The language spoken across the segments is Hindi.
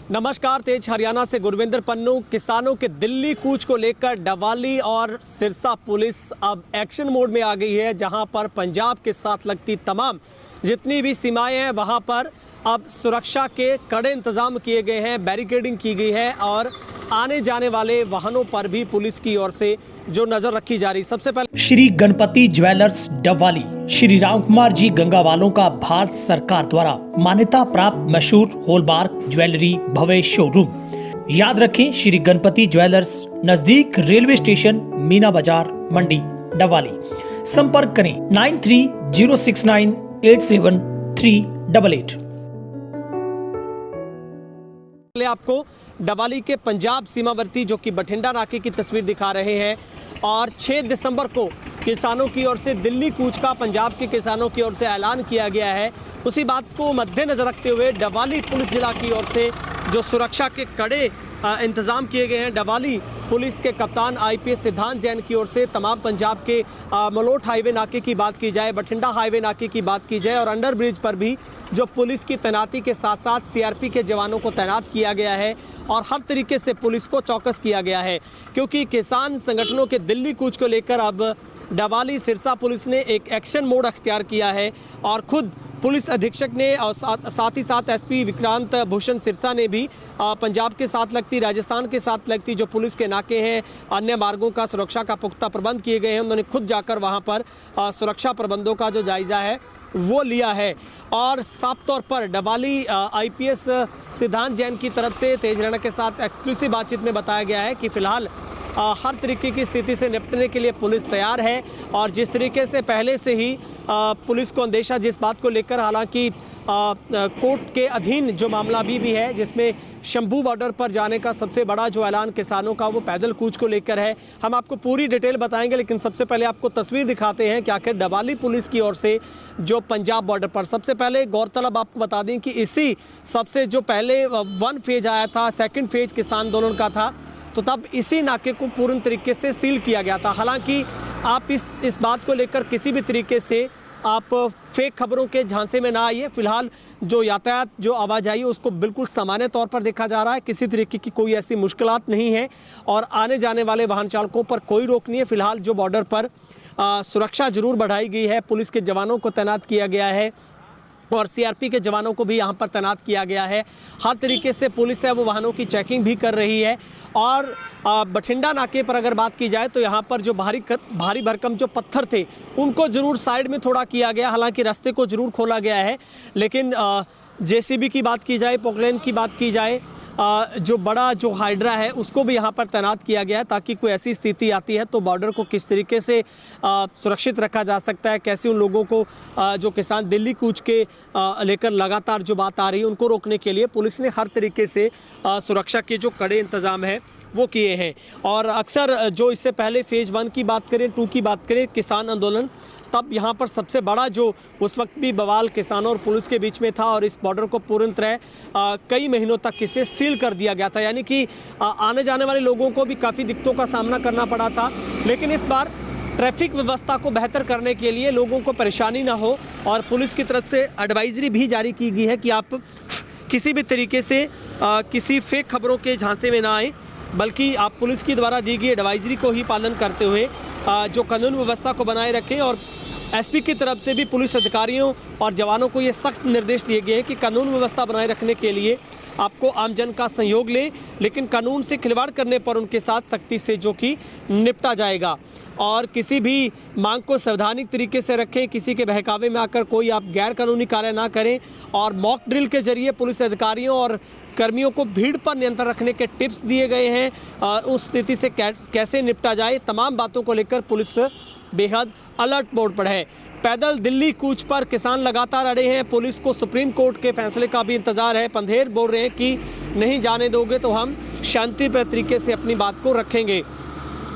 नमस्कार, तेज हरियाणा से गुरविंदर पन्नू। किसानों के दिल्ली कूच को लेकर डवाली और सिरसा पुलिस अब एक्शन मोड में आ गई है, जहां पर पंजाब के साथ लगती तमाम जितनी भी सीमाएं हैं वहां पर अब सुरक्षा के कड़े इंतजाम किए गए हैं, बैरिकेडिंग की गई है और आने जाने वाले वाहनों पर भी पुलिस की ओर से जो नजर रखी जा रही। सबसे पहले श्री गणपति ज्वेलर्स डवाली श्री राम कुमार जी गंगावालों का भारत सरकार द्वारा मान्यता प्राप्त मशहूर हॉलमार्क ज्वेलरी भव्य शोरूम। याद रखें, श्री गणपति ज्वेलर्स, नजदीक रेलवे स्टेशन, मीना बाजार, मंडी, डवाली। संपर्क करें 9306987388। आपको डवाली के पंजाब सीमावर्ती जो कि बठिंडा नाके की तस्वीर दिखा रहे हैं और 6 दिसंबर को किसानों की ओर से दिल्ली कूच का पंजाब के किसानों की ओर से ऐलान किया गया है। उसी बात को मद्देनजर रखते हुए डवाली पुलिस जिला की ओर से जो सुरक्षा के कड़े इंतजाम किए गए हैं। डवाली पुलिस के कप्तान आईपीएस सिद्धांत जैन की ओर से तमाम पंजाब के मलोट हाईवे नाके की बात की जाए, बठिंडा हाईवे नाके की बात की जाए और अंडर ब्रिज पर भी जो पुलिस की तैनाती के साथ साथ सीआरपी के जवानों को तैनात किया गया है और हर तरीके से पुलिस को चौकस किया गया है, क्योंकि किसान संगठनों के दिल्ली कूच को लेकर अब डवाली सिरसा पुलिस ने एक एक्शन मोड अख्तियार किया है और खुद पुलिस अधीक्षक ने और साथ ही साथ एसपी विक्रांत भूषण सिरसा ने भी पंजाब के साथ लगती, राजस्थान के साथ लगती जो पुलिस के नाके हैं, अन्य मार्गों का सुरक्षा का पुख्ता प्रबंध किए गए हैं। उन्होंने खुद जाकर वहां पर सुरक्षा प्रबंधों का जो जायजा है वो लिया है और साफ तौर पर डवाली आईपीएस सिद्धांत जैन की तरफ से तेज हरियाणा के साथ एक्सक्लूसिव बातचीत में बताया गया है कि फिलहाल हर तरीके की स्थिति से निपटने के लिए पुलिस तैयार है और जिस तरीके से पहले से ही पुलिस को अंदेशा जिस बात को लेकर, हालांकि कोर्ट के अधीन जो मामला भी है जिसमें शंभू बॉर्डर पर जाने का सबसे बड़ा जो ऐलान किसानों का वो पैदल कूच को लेकर है। हम आपको पूरी डिटेल बताएंगे, लेकिन सबसे पहले आपको तस्वीर दिखाते हैं कि आखिर डवाली पुलिस की ओर से जो पंजाब बॉर्डर पर सबसे पहले गौरतलब आपको बता दें कि इसी सबसे जो पहले 1 फेज आया था, 2nd फेज किसान आंदोलन का था, तो तब इसी नाके को पूर्ण तरीके से सील किया गया था। हालांकि आप इस बात को लेकर किसी भी तरीके से आप फेक खबरों के झांसे में ना आइए। फिलहाल जो यातायात जो आवाजाही उसको बिल्कुल सामान्य तौर पर देखा जा रहा है, किसी तरीके की कोई ऐसी मुश्किलात नहीं है और आने जाने वाले वाहन चालकों पर कोई रोक नहीं है। फिलहाल जो बॉर्डर पर सुरक्षा जरूर बढ़ाई गई है, पुलिस के जवानों को तैनात किया गया है और सीआरपी के जवानों को भी यहाँ पर तैनात किया गया है। हर तरीके से पुलिस है वो वाहनों की चेकिंग भी कर रही है और बठिंडा नाके पर अगर बात की जाए तो यहाँ पर जो भारी भरकम जो पत्थर थे उनको ज़रूर साइड में थोड़ा किया गया, हालांकि रास्ते को ज़रूर खोला गया है, लेकिन जेसीबी की बात की जाए, पोकलेन की बात की जाए, जो बड़ा जो हाइड्रा है उसको भी यहाँ पर तैनात किया गया है ताकि कोई ऐसी स्थिति आती है तो बॉर्डर को किस तरीके से सुरक्षित रखा जा सकता है, कैसे उन लोगों को जो किसान दिल्ली कूच के लेकर लगातार जो बात आ रही है उनको रोकने के लिए पुलिस ने हर तरीके से सुरक्षा के जो कड़े इंतज़ाम है वो किए हैं। और अक्सर जो इससे पहले फेज़ 1 की बात करें, 2 की बात करें, किसान आंदोलन, तब यहाँ पर सबसे बड़ा जो उस वक्त भी बवाल किसानों और पुलिस के बीच में था और इस बॉर्डर को पूर्ण तरह कई महीनों तक इसे सील कर दिया गया था, यानी कि आने जाने वाले लोगों को भी काफ़ी दिक्कतों का सामना करना पड़ा था। लेकिन इस बार ट्रैफिक व्यवस्था को बेहतर करने के लिए, लोगों को परेशानी ना हो, और पुलिस की तरफ से एडवाइजरी भी जारी की गई है कि आप किसी भी तरीके से किसी फेक खबरों के झांसे में ना आए, बल्कि आप पुलिस की द्वारा दी गई एडवाइजरी को ही पालन करते हुए जो कानून व्यवस्था को बनाए रखें। और एसपी की तरफ से भी पुलिस अधिकारियों और जवानों को ये सख्त निर्देश दिए गए हैं कि कानून व्यवस्था बनाए रखने के लिए आपको आमजन का सहयोग ले, लेकिन कानून से खिलवाड़ करने पर उनके साथ सख्ती से जो कि निपटा जाएगा और किसी भी मांग को संवैधानिक तरीके से रखें, किसी के बहकावे में आकर कोई आप गैर कानूनी कार्य ना करें। और मॉक ड्रिल के जरिए पुलिस अधिकारियों और कर्मियों को भीड़ पर नियंत्रण रखने के टिप्स दिए गए हैं, उस स्थिति से कैसे निपटा जाए, तमाम बातों को लेकर पुलिस बेहद अलर्ट मोड पर है। पैदल दिल्ली कूच पर किसान लगातार अड़े हैं, पुलिस को सुप्रीम कोर्ट के फैसले का भी इंतजार है। पंधेर बोल रहे हैं कि नहीं जाने दोगे तो हम शांतिप्रिय तरीके से अपनी बात को रखेंगे,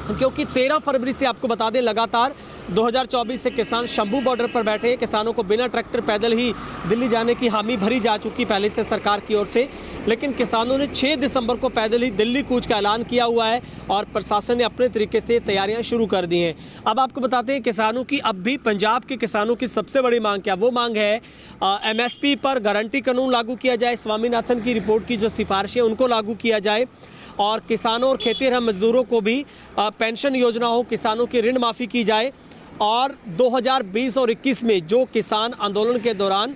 क्योंकि 13 फरवरी से आपको बता दें लगातार 2024 से किसान शंभू बॉर्डर पर बैठे हैं। किसानों को बिना ट्रैक्टर पैदल ही दिल्ली जाने की हामी भरी जा चुकी पहले से सरकार की ओर से, लेकिन किसानों ने 6 दिसंबर को पैदल ही दिल्ली कूच का ऐलान किया हुआ है और प्रशासन ने अपने तरीके से तैयारियां शुरू कर दी हैं। अब आपको बताते हैं किसानों की अब भी पंजाब के किसानों की सबसे बड़ी मांग क्या, वो मांग है MSP पर गारंटी कानून लागू किया जाए, स्वामीनाथन की रिपोर्ट की जो सिफारिशें उनको लागू किया जाए और किसानों और खेतीहर मजदूरों को भी पेंशन योजना हो, किसानों की ऋण माफ़ी की जाए और 2020 और 21 में जो किसान आंदोलन के दौरान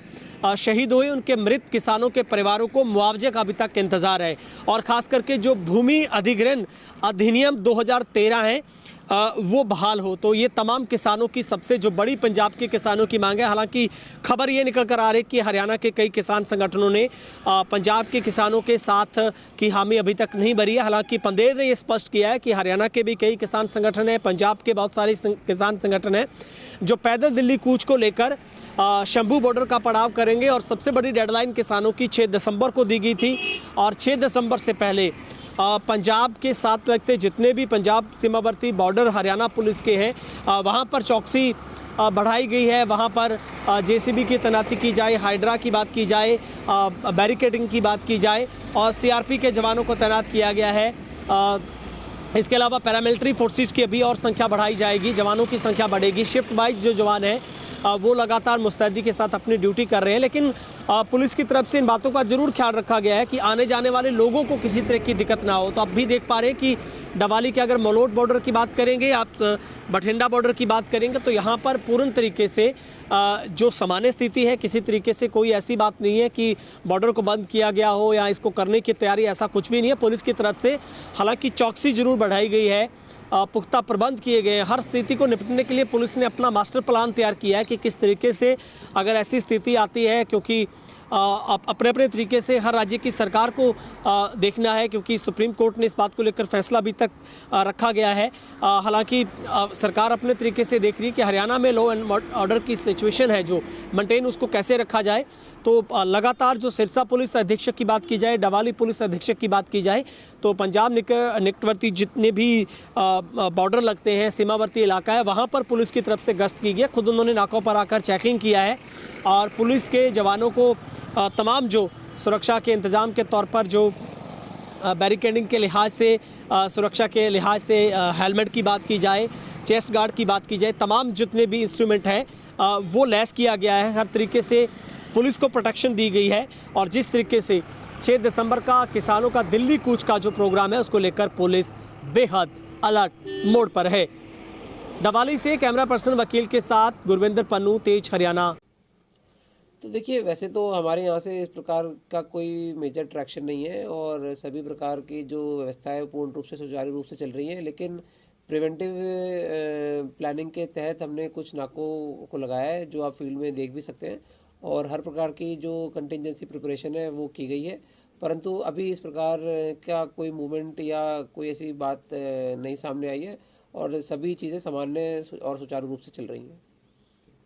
शहीद हुए उनके मृत किसानों के परिवारों को मुआवजे का अभी तक इंतज़ार है और ख़ास करके जो भूमि अधिग्रहण अधिनियम 2013 है वो बहाल हो। तो ये तमाम किसानों की सबसे जो बड़ी पंजाब के किसानों की मांग है। हालांकि खबर ये निकल कर आ रही है कि हरियाणा के कई किसान संगठनों ने पंजाब के किसानों के साथ की हामी अभी तक नहीं भरी है। हालांकि पंदेर ने ये स्पष्ट किया है कि हरियाणा के भी कई किसान संगठन हैं, पंजाब के बहुत सारे किसान संगठन हैं जो पैदल दिल्ली कूच को लेकर शंभू बॉर्डर का पड़ाव करेंगे और सबसे बड़ी डेडलाइन किसानों की 6 दिसंबर को दी गई थी और 6 दिसंबर से पहले पंजाब के साथ लगते जितने भी पंजाब सीमावर्ती बॉर्डर हरियाणा पुलिस के हैं वहाँ पर चौकसी बढ़ाई गई है। वहाँ पर JCB की तैनाती की जाए, हाइड्रा की बात की जाए, बैरिकेडिंग की बात की जाए और CRP के जवानों को तैनात किया गया है। इसके अलावा पैरामिलिट्री फोर्सेस की अभी और संख्या बढ़ाई जाएगी, जवानों की संख्या बढ़ेगी। शिफ्ट वाइज जो जवान हैं वो लगातार मुस्तैदी के साथ अपनी ड्यूटी कर रहे हैं, लेकिन पुलिस की तरफ से इन बातों का जरूर ख्याल रखा गया है कि आने जाने वाले लोगों को किसी तरह की दिक्कत ना हो। तो आप भी देख पा रहे हैं कि डवाली के अगर मलोट बॉर्डर की बात करेंगे, आप बठिंडा बॉर्डर की बात करेंगे तो यहाँ पर पूर्ण तरीके से जो सामान्य स्थिति है, किसी तरीके से कोई ऐसी बात नहीं है कि बॉर्डर को बंद किया गया हो या इसको करने की तैयारी, ऐसा कुछ भी नहीं है। पुलिस की तरफ से हालांकि चौकसी जरूर बढ़ाई गई है, पुख्ता प्रबंध किए गए हैं। हर स्थिति को निपटने के लिए पुलिस ने अपना मास्टर प्लान तैयार किया है कि किस तरीके से अगर ऐसी स्थिति आती है, क्योंकि अपने अपने तरीके से हर राज्य की सरकार को देखना है, क्योंकि सुप्रीम कोर्ट ने इस बात को लेकर फैसला अभी तक रखा गया है। हालांकि सरकार अपने तरीके से देख रही है कि हरियाणा में लॉ एंड ऑर्डर की सिचुएशन है जो मेंटेन, उसको कैसे रखा जाए। तो लगातार जो सिरसा पुलिस अधीक्षक की बात की जाए, डवाली पुलिस अधीक्षक की बात की जाए, तो पंजाब निकटवर्ती जितने भी बॉर्डर लगते हैं, सीमावर्ती इलाका है, वहाँ पर पुलिस की तरफ से गश्त की गई। खुद उन्होंने नाकों पर आकर चेकिंग किया है और पुलिस के जवानों को तमाम जो सुरक्षा के इंतज़ाम के तौर पर जो बैरिकेडिंग के लिहाज से, सुरक्षा के लिहाज से हेलमेट की बात की जाए, चेस्ट गार्ड की बात की जाए, तमाम जितने भी इंस्ट्रूमेंट हैं वो लैस किया गया है। हर तरीके से पुलिस को प्रोटेक्शन दी गई है और जिस तरीके से 6 दिसंबर का किसानों का दिल्ली कूच का जो प्रोग्राम है उसको लेकर पुलिस बेहद अलर्ट मोड पर है। डवाली से कैमरा पर्सन वकील के साथ गुरविंदर पन्नू, तेज हरियाणा। तो देखिए, वैसे तो हमारे यहाँ से इस प्रकार का कोई मेजर ट्रैक्शन नहीं है और सभी प्रकार की जो व्यवस्था है पूर्ण रूप से सुचारू रूप से चल रही है, लेकिन प्रिवेंटिव प्लानिंग के तहत हमने कुछ नाकों को लगाया है जो आप फील्ड में देख भी सकते हैं और हर प्रकार की जो कंटिजेंसी प्रिपरेशन है वो की गई है। परंतु अभी इस प्रकार का कोई मूवमेंट या कोई ऐसी बात नहीं सामने आई है और सभी चीज़ें सामान्य और सुचारू रूप से चल रही हैं।